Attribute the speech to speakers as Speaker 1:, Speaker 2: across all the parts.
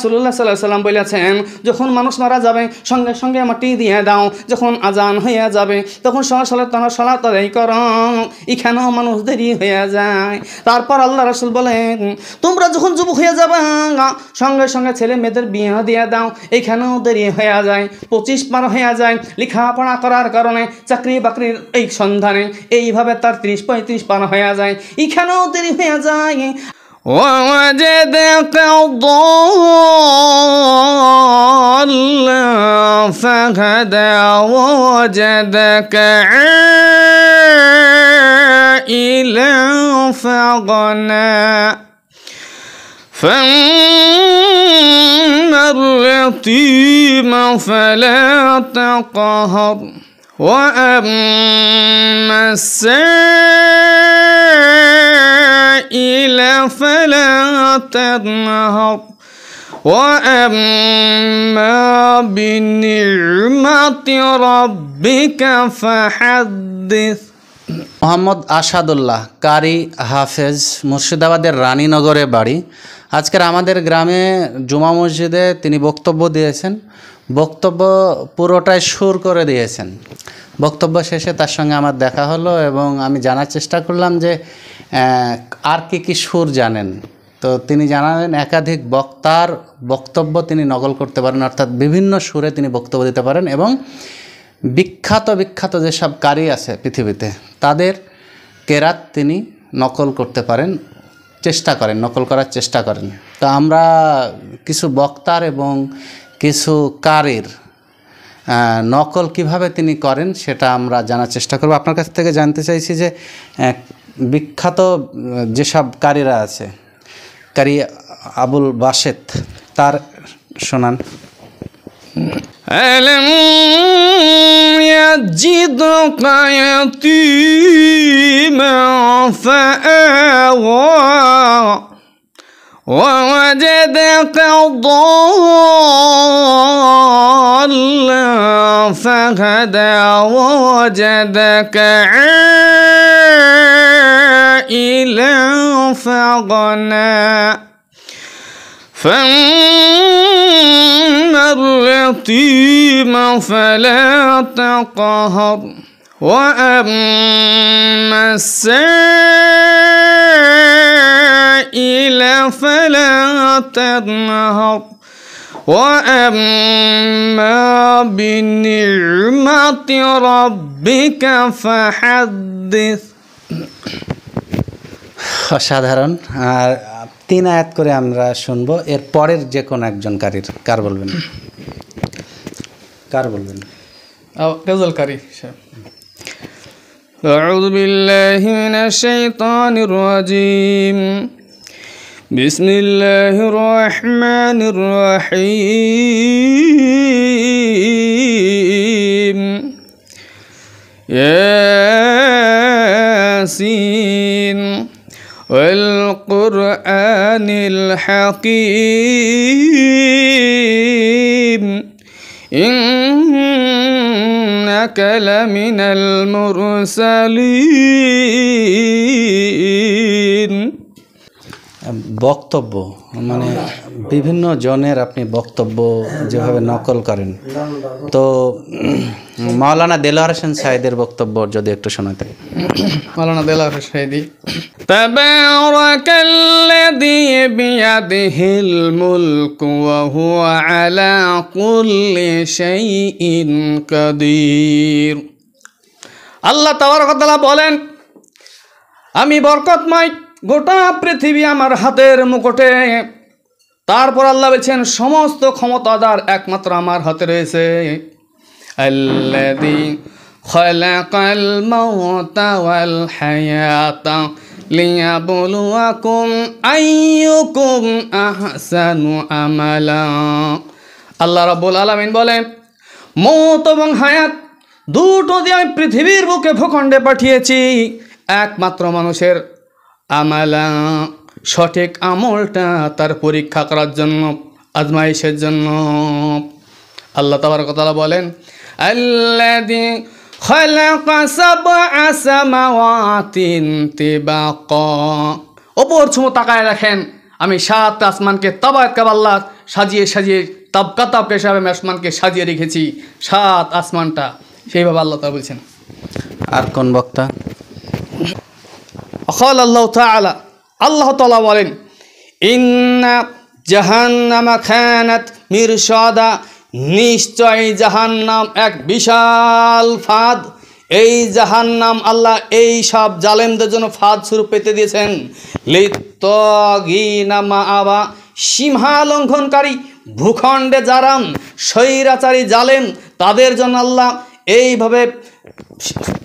Speaker 1: রাসূলুল্লাহ সাল্লাল্লাহু আলাইহি ওয়াসাল্লাম বলেছেন, যখন মানুষ মারা যাবে সঙ্গে সঙ্গে মাটি দিয়ে দাও, যখন আজান হয়ে যাবে তখন সরাসরি তারা সালাত আদায় করো, এখানেও মানুষ দেরি হয়ে যায়। তারপর আল্লাহ রাসূল বলেন, তোমরা যখন যুবক হয়ে যাবে সঙ্গে সঙ্গে ছেলে মেয়েদের বিয়ে দিয়ে দাও, এখানেও দেরি হয়ে যায়, 25 পার হয়ে যায় লেখাপড়া করার কারণে, চাকরি বাকরির এই সন্ধানে, এইভাবে তার 30-35 পার হয়ে যায়, এখানেও দেরি হয়ে যায়। ووجدك ضالا فهدى ووجدك عائلا فأغنى فأما اليتيم فلا تقهر وأما السائل فلا تنهر وأما بنعمة ربك فحدث।
Speaker 2: মোহাম্মদ আসাদুল্লাহ, কারি হাফেজ, মুর্শিদাবাদের রানীনগরে বাড়ি। আজকের আমাদের গ্রামে জুমা মসজিদে তিনি বক্তব্য দিয়েছেন। বক্তব্য পুরোটাই সুর করে দিয়েছেন। বক্তব্য শেষে তার সঙ্গে আমার দেখা হলো এবং আমি জানার চেষ্টা করলাম যে আর কি সুর জানেন। তো তিনি জানালেন একাধিক বক্তার বক্তব্য তিনি নকল করতে পারেন, অর্থাৎ বিভিন্ন সুরে তিনি বক্তব্য দিতে পারেন এবং বিখ্যাত যেসব কারি আছে পৃথিবীতে তাদের কেরাত তিনি নকল করতে পারেন, নকল করার চেষ্টা করেন। তো আমরা কিছু বক্তার এবং কিছু কারির নকল কিভাবে তিনি করেন সেটা আমরা জানার চেষ্টা করব। আপনার কাছ থেকে জানতে চাইছি যে বিখ্যাত যেসব কারিরা আছে, কারি আবুল বাসেত, তার শোনান।
Speaker 1: ألم يجدك يتيما فآوى ووجدك ضالا فهدى ووجدك عائلا فأغنى فأما اليتيم فلا تقهر وأما السائل فلا تنهر وأما بنعمة ربك فحدث।
Speaker 2: অসাধারণ। আর 3 আয়াত করে আমরা শুনবো, এর পরের যে কোনো একজন কার বলবেন?
Speaker 1: গজল কারি। أعوذ بالله من الشيطان الرجيم بسم الله الرحمن الرحيم ياسين والقرآن الحكيم إنك لمن المرسلين।
Speaker 2: বক্তব্য মানে বিভিন্ন জনের আপনি বক্তব্য যেভাবে নকল করেন, তো মাওলানা দেলোয়ার হোসেন সাঈদীর বক্তব্য যদি একটু শোনাতেন।
Speaker 1: মাওলানা দেলোয়ার হোসেন সাঈদী। তাবারাকাল্লাযী বিয়াদিহিল মুলকু ওয়া হুয়া আলা কুল্লি শাইইন কাদির। আল্লাহ তাবারাক ওয়া তাআলা বলেন, আমি বরকতময়, গোটা পৃথিবী আমার হাতের মুকুটে। তারপর আল্লাহ বলছেন সমস্ত ক্ষমতাদার একমাত্র আমার হাতে রয়েছে। আল্লাযী খালাকাল মাউতা ওয়াল হায়াতা লিয়াবলুয়াকুম আইয়ুকুম আহসানু আমালা। আল্লাহ রাব্বুল আলামিন বলেন, মওত এবং হায়াত দুটো দিয়ে আমি পৃথিবীর বুকে ভূখণ্ডে পাঠিয়েছি একমাত্র মানুষের আমালা, সঠিক আমলটা তার পরীক্ষা করার জন্য, আজমাইশের জন্য। আল্লাহ তাবারক ওয়া তাআলা বলেন, আল্লাযী খালাকা সাবআ সামাওয়াতিন তিবাকা। ওপর ছুঁ তাকায় দেখেন, আমি 7 আসমানকে তাবারক আল্লাহ সাজিয়ে সাজিয়ে তাবকা তাবকা হিসাবে আমি আসমানকে সাজিয়ে রেখেছি, 7 আসমানটা, সেইভাবে আল্লাহ তাআলা বলছেন।
Speaker 2: আর কোন বক্তা?
Speaker 1: অকাল আল্লাহ তাআলা, আল্লাহ তাআলা বলেন, ইন্না জাহান্নামা খানাত মিরসাদা, নিশ্চয় জাহান্নাম এক বিশাল ফাঁদ। এই জাহান্নাম আল্লাহ এই সব জালেমদের জন্য ফাঁদ স্বরূপ পেতে দিয়েছেন। লিত্তাগিনা মাআবা, সীমা লঙ্ঘনকারী, ভূখণ্ডে যারা স্বৈরাচারী জালেম, তাদের জন্য আল্লাহ এইভাবে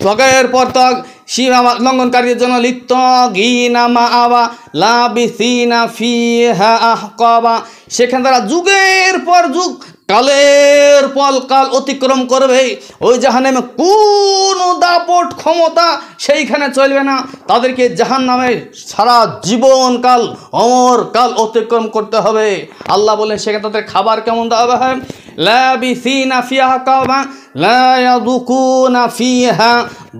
Speaker 1: ত্বগের পর ত্বগ সীমা লঙ্ঘনকারীদের জন্য লিত্তাগিনা মাআবা লাবিসিনা ফিহা আহকাবা, সেখানে তারা যুগের পর যুগ, কালের পর কাল অতিক্রম করবে। ওই জাহান্নামে কোনো দাপট ক্ষমতা সেইখানে চলবে না, তাদেরকে জাহান্নামে সারা জীবনকাল অমর কাল অতিক্রম করতে হবে। আল্লাহ বলেন সেখানে তাদের খাবার কেমন দেওয়া হয়, লাবিসিনা ফিহা আহকাবা লা ইয়াযুকুনা ফিহা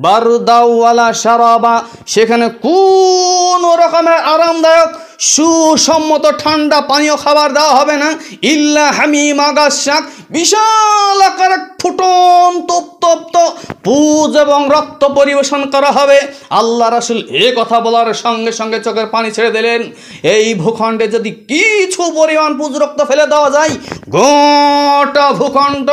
Speaker 1: বারদাও ওয়ালা শারাবা, সেখানে কোনো রকমের আরামদায়ক সুসম্মত ঠান্ডা পানীয় খাবার দেওয়া হবে না। ইল্লা হামিমা গাসসাক, বিশাল আকারে ফুটন্ত তপ্ত পুজ এবং রক্ত পরিবেশন করা হবে। আল্লাহ রাসূল এ কথা বলার সঙ্গে সঙ্গে চোখের পানি ছেড়ে দিলেন। এই ভূখণ্ডে যদি কিছু পরিমাণ পুজ রক্ত ফেলে দেওয়া যায়, গোটা ভূখণ্ড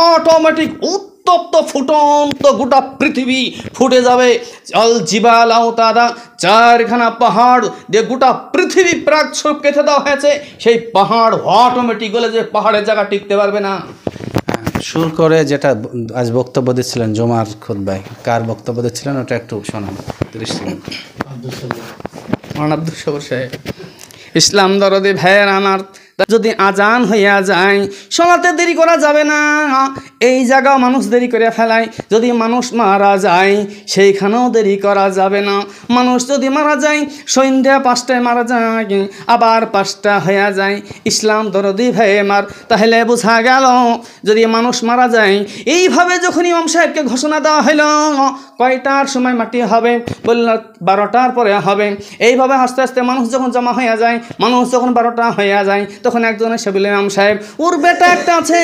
Speaker 1: অটোমেটিক উত্তপ্ত ফুটন্ত গোটা পৃথিবী ফুটে যাবে। জল জিবাল আওতাদা, 4খানা পাহাড় দিয়ে গোটা পৃথিবী প্রাক স্বরূপ কেটে দেওয়া হয়েছে, সেই পাহাড় অটোমেটিক গলে যে পাহাড়ের জায়গা টিকতে পারবে না।
Speaker 2: সুর করে যেটা আজ বক্তব্য দিচ্ছিলেন জুমার খুতবায়, কার বক্তব্য দিচ্ছিলেন ওটা একটু শোনান 30 সেকেন্ড।
Speaker 1: মাওলানা আব্দুল সবুর সাহেব। ইসলাম দরদি ভাইয়ের আমার, যদি আজান হইয়া যায় শোনাতে দেরি করা যাবে না। এই জায়গাও মানুষ দেরি করে ফেলায়। যদি মানুষ মারা যায় সেইখানেও দেরি করা যাবে না। মানুষ যদি মারা যায় সন্ধ্যা 5টায় মারা যায়, আবার 5টা হইয়া যায়। ইসলাম দরদি ভাই আমার, তাহলে বোঝা গেল যদি মানুষ মারা যায় এইভাবে যখন ইমাম সাহেবকে ঘোষণা দেওয়া হইল কয়টার সময় মাটি হবে, বলল 12টার পরে হবে। এইভাবে আস্তে আস্তে মানুষ যখন জমা হইয়া যায়, মানুষ যখন 12টা হইয়া যায়, তখন একজন এসে বললেন, ইমাম সাহেব ওর বেটা একটা আছে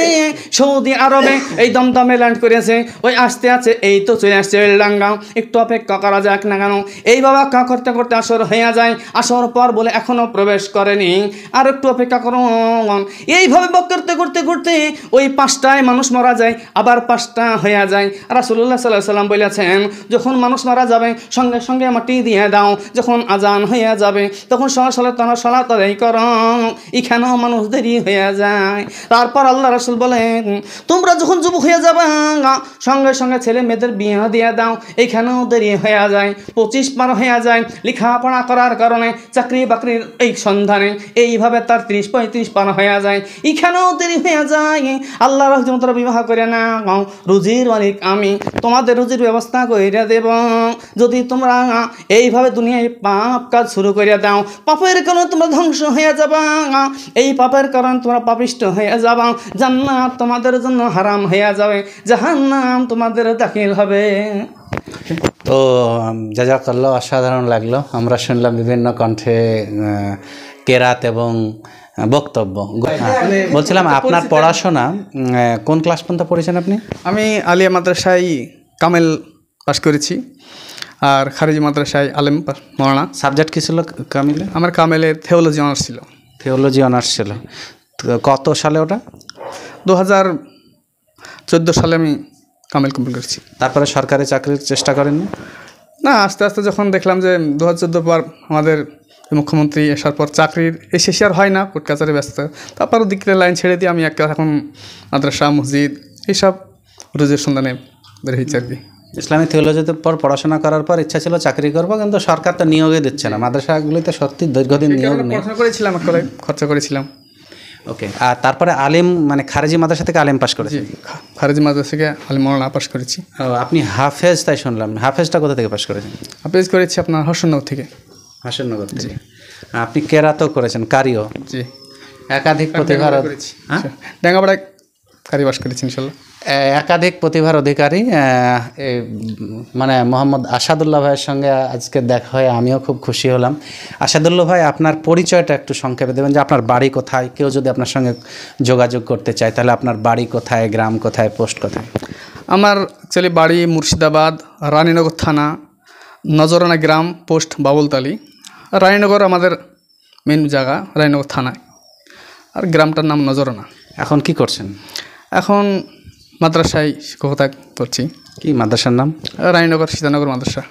Speaker 1: সৌদি আরবে, এই দমদমে ল্যান্ড করেছে, ওই আসতে আছে, এই তো চলে আসছে বেলডাঙ্গা, একটু অপেক্ষা করা যাক না কেন। এইভাবে অপেক্ষা করতে করতে আসর হইয়া যায়। আসর পর বলে এখনও প্রবেশ করেনি, আর একটু অপেক্ষা করুন। এইভাবে করতে করতে করতে ওই 5টায় মানুষ মারা যায়, আবার 5টা হইয়া যায়। রাসূলুল্লাহ সাল্লাল্লাহু আলাইহি ওয়াসাল্লাম বলেছেন, যখন মানুষ মারা যাবে সঙ্গে সঙ্গে মাটি দিয়ে দাও, যখন আজান হইয়া যাবে তখন সরাসরি তোমরা সালাত আদায় করো, এখানেও মানুষ দেরি হইয়া যায়। তারপর আল্লাহ রাসূল বলেন, তোমরা যখন যুবক হয়ে যাবে সঙ্গে সঙ্গে ছেলে মেয়েদের বিয়ে দিয়ে দাও, এখানেও দেরি হইয়া যায়। 25 পার হইয়া যায় লেখাপড়া করার কারণে, চাকরি বাকরির এই সন্ধানে, এইভাবে তার 30-35 পার হইয়া যায়, এখানেও দেরি হইয়া যায়। আল্লাহ রাসূল তোমরা বিবাহ করে না, রুজির মালিক আমি, তোমাদের রুজির ব্যবস্থা করে দেব। যদি তোমরা এইভাবে দুনিয়ায় পাপ কাজ শুরু করে দাও, পাপের কারণে তোমরা ধ্বংস হয়ে যাবা, এই পাপের কারণে তোমরা পাপিষ্ট হয়ে যাবা, জান্নাত তোমাদের জন্য হারাম হয়ে যাবে, জাহান্নাম তোমাদের দাখিল হবে।
Speaker 2: তো জাযাকাল্লাহ, অসাধারণ লাগলো। আমরা শুনলাম বিভিন্ন কণ্ঠে কেরাত এবং বক্তব্য। বলছিলাম আপনার পড়াশোনা কোন ক্লাস পর্যন্ত পড়েছেন আপনি?
Speaker 1: আমি আলিয়া মাদ্রাসায় কামেল পাস করেছি, আর খারিজি মাদ্রাসায় আলেম মাওলানা।
Speaker 2: সাবজেক্ট কী ছিল কামিলে?
Speaker 1: আমার কামেলের থিওলজি অনার্স ছিল।
Speaker 2: থিওলজি অনার্স ছিল। কত সালে ওটা?
Speaker 1: 2014 সালে আমি কামেল কমপ্লিট করেছি।
Speaker 2: তারপরে সরকারি চাকরির চেষ্টা করেননি?
Speaker 1: না, আস্তে আস্তে যখন দেখলাম যে 2014 পর আমাদের মুখ্যমন্ত্রী আসার পর চাকরির এই শেষে আর হয় না, কোর্ট কাছারি ব্যস্ত, তারপর দিকের লাইন ছেড়ে দিয়ে আমি এখন মাদ্রাসা মসজিদ এইসব রোজের সন্ধানে বের হয়েছে আর কি।
Speaker 2: ইসলামিক থিওলজিতে পর পড়াশোনা করার পর ইচ্ছা ছিল চাকরি করবো, কিন্তু সরকার তো নিয়োগই দিচ্ছে না। মাদ্রাসাগুলিতে সত্যি দীর্ঘদিন নিয়োগ নেই।
Speaker 1: পড়াশোনা করেছিলাম, খরচা করেছিলাম।
Speaker 2: ওকে, আর তারপরে আলিম মানে খারেজি মাদ্রাসা থেকে আলিম পাস করেছি?
Speaker 1: খারেজি মাদ্রাসা থেকে আলিম মাওলানা পাস করেছি।
Speaker 2: আপনি হাফেজ তাই শুনলাম, হাফেজটা কোথা থেকে পাস করেছেন?
Speaker 1: হাফেজ করেছি আপনার হাসননগর থেকে।
Speaker 2: হাসননগর থেকে। আপনি কেরাতও করেছেন, কারিও?
Speaker 1: জি।
Speaker 2: একাধিক প্রতিভার।
Speaker 1: ডাঙ্গাপাড়ায়
Speaker 3: কারি বাস করেছি ইনশাল্লাহ।
Speaker 2: একাধিক প্রতিভার অধিকারী মানে মোহাম্মদ আসাদুল্লাহ ভাইয়ের সঙ্গে আজকে দেখা হয়ে আমিও খুব খুশি হলাম। আসাদুল্লাহ ভাই, আপনার পরিচয়টা একটু সংক্ষেপে দেবেন, যে আপনার বাড়ি কোথায়, কেউ যদি আপনার সঙ্গে যোগাযোগ করতে চায় তাহলে আপনার বাড়ি কোথায়, গ্রাম কোথায়, পোস্ট কোথায়?
Speaker 3: আমার অ্যাকচুয়ালি বাড়ি মুর্শিদাবাদ, রানীনগর থানা, নজরানা গ্রাম, পোস্ট বাবুলতালি। রানীনগর আমাদের মেন জায়গা, রানীনগর থানায়, আর গ্রামটার নাম নজরানা।
Speaker 2: এখন কি করছেন?
Speaker 3: এখন মাদ্রাসায় শিক্ষকতা করছি।
Speaker 2: কি মাদ্রাসার নাম?
Speaker 3: রানীনগর সীতানগর মাদ্রাসা।